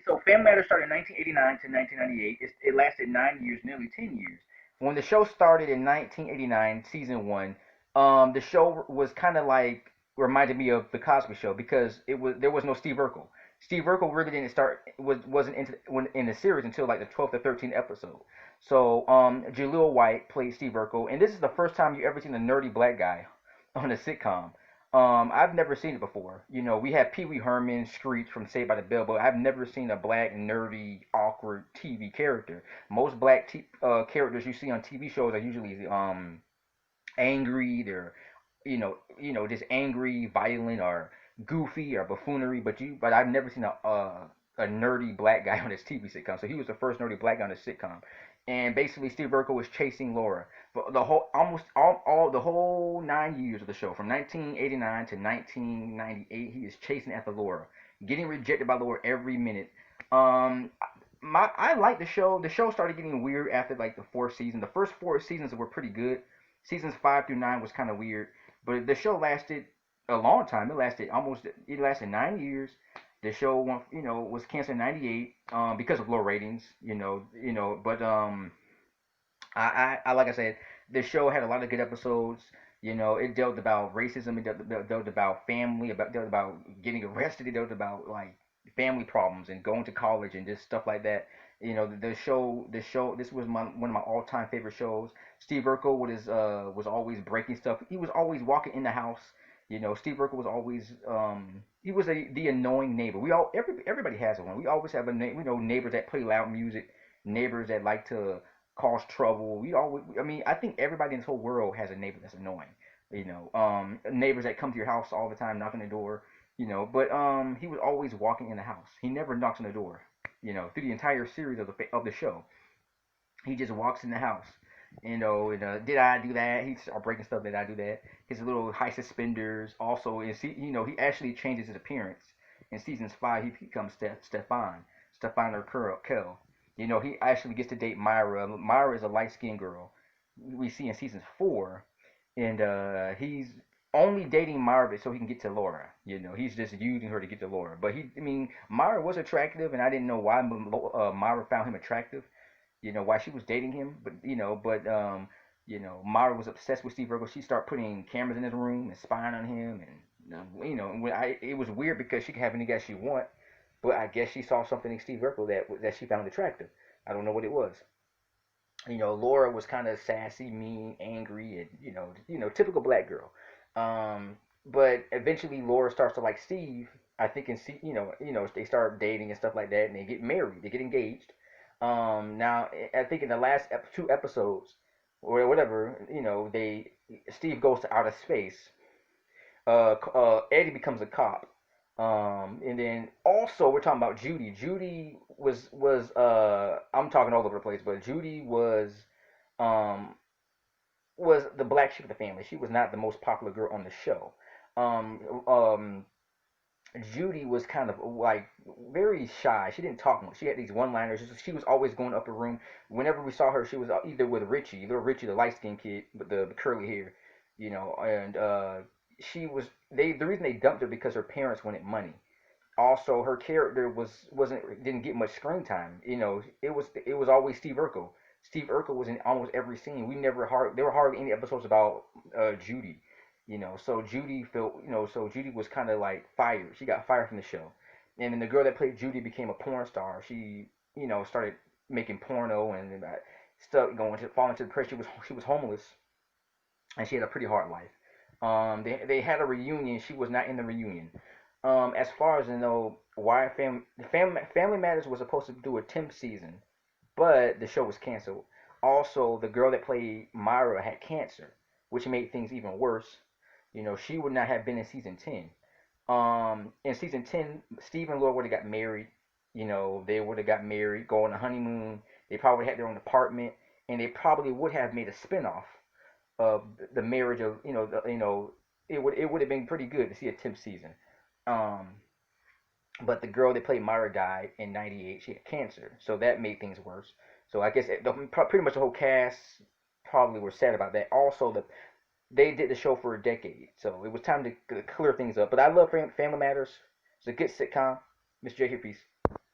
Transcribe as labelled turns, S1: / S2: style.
S1: So Family Matters started in 1989 to 1998. It lasted 9 years, nearly 10 years. When the show started in 1989, season one, the show was kind of like reminded me of the Cosby Show because it was there was no Steve Urkel. Steve Urkel really didn't start wasn't in the series until like the 12th or 13th episode. So Jaleel White played Steve Urkel, and this is the first time you ever seen a nerdy black guy on a sitcom. I've never seen it before. You know, we have Pee Wee Herman, Screech from Saved by the Bell, but I've never seen a black, nerdy, awkward TV character. Most black characters you see on TV shows are usually angry. They're just angry, violent, or goofy or buffoonery. But I've never seen a nerdy black guy on this TV sitcom. So he was the first nerdy black guy on this sitcom. And basically, Steve Urkel was chasing Laura for the whole almost all the whole 9 years of the show, from 1989 to 1998. He is chasing after Laura, getting rejected by Laura every minute. Um, I like the show. The show started getting weird after like the fourth season. The first four seasons were pretty good. Seasons 5 through 9 was kind of weird, but the show lasted a long time. It lasted 9 years. The show was canceled in '98 because of low ratings. But I like I said, the show had a lot of good episodes. It dealt about racism. It dealt about family. Dealt about getting arrested. It dealt about like family problems and going to college and just stuff like that. The show. This was one of my all-time favorite shows. Steve Urkel was always breaking stuff. He was always walking in the house. Steve Urkel was always he was the annoying neighbor. Everybody has one. We always have neighbors that play loud music, neighbors that like to cause trouble. I mean, I think everybody in this whole world has a neighbor that's annoying. Neighbors that come to your house all the time, knocking the door. But he was always walking in the house. He never knocks on the door. Through the entire series of the show, he just walks in the house. Did I do that? He started breaking stuff. Did I do that? His little high suspenders. Also, he actually changes his appearance. In seasons 5, he becomes Stefan or Kel. He actually gets to date Myra. Myra is a light skinned girl we see in season 4, and he's only dating Myra so he can get to Laura. He's just using her to get to Laura. But I mean, Myra was attractive, and I didn't know why Myra found him attractive. Why she was dating him, but Mara was obsessed with Steve Urkel. She started putting cameras in his room and spying on him, and it was weird because she could have any guy she want, but I guess she saw something in Steve Urkel that she found attractive. I don't know what it was. Laura was kind of sassy, mean, angry, and typical black girl. But eventually Laura starts to like Steve. I think they start dating and stuff like that, and they get married, they get engaged. Now I think in the last 2 episodes or whatever, they Steve goes to outer space. Eddie becomes a cop. And then also we're talking about Judy. Judy was I'm talking all over the place, but Judy um was the black sheep of the family. She was not the most popular girl on the show. Um, um, Judy was kind of like very shy. She didn't talk much. She had these one-liners. She was always going up her room. Whenever we saw her, she was either with Richie, little Richie, the light-skinned kid with the curly hair, and she was the reason they dumped her because her parents wanted money. Also, her character wasn't didn't get much screen time. It was always Steve Urkel. Steve Urkel was in almost every scene. There were hardly any episodes about Judy. So Judy was kind of like fired. She got fired from the show, and then the girl that played Judy became a porn star. She started making porno and stuff going to fall into depression. She was homeless, and she had a pretty hard life. They had a reunion. She was not in the reunion. As far as I know, why Family Matters was supposed to do a 10th season, but the show was canceled. Also, the girl that played Myra had cancer, which made things even worse. She would not have been in season 10. In season 10, Steve and Laura would have got married. They would have got married, go on a honeymoon. They probably had their own apartment, and they probably would have made a spinoff of the marriage of it would have been pretty good to see a 10th season. Um, but the girl that played Myra died in '98. She had cancer, so that made things worse. So I guess pretty much the whole cast probably were sad about that. Also, they did the show for a decade, so it was time to clear things up. But I love Family Matters. It's a good sitcom. Miss J here, peace.